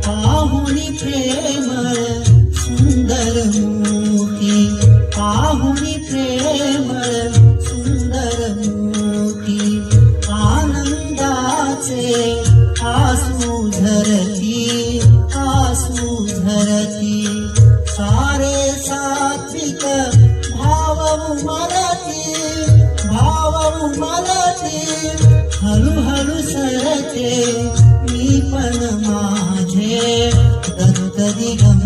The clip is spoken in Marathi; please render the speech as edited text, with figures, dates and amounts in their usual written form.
पाहुनी प्रेमळ सुंदर मूर्ती, पाहुनी प्रेमळ सुंदर मूर्ती, आनंदाचे आसू झरती, आसू झरती, सारे सात्विक भाव उमलती, भाव उमलती, हळूहळू सरते मी पण माझे दत्त दिगंबरा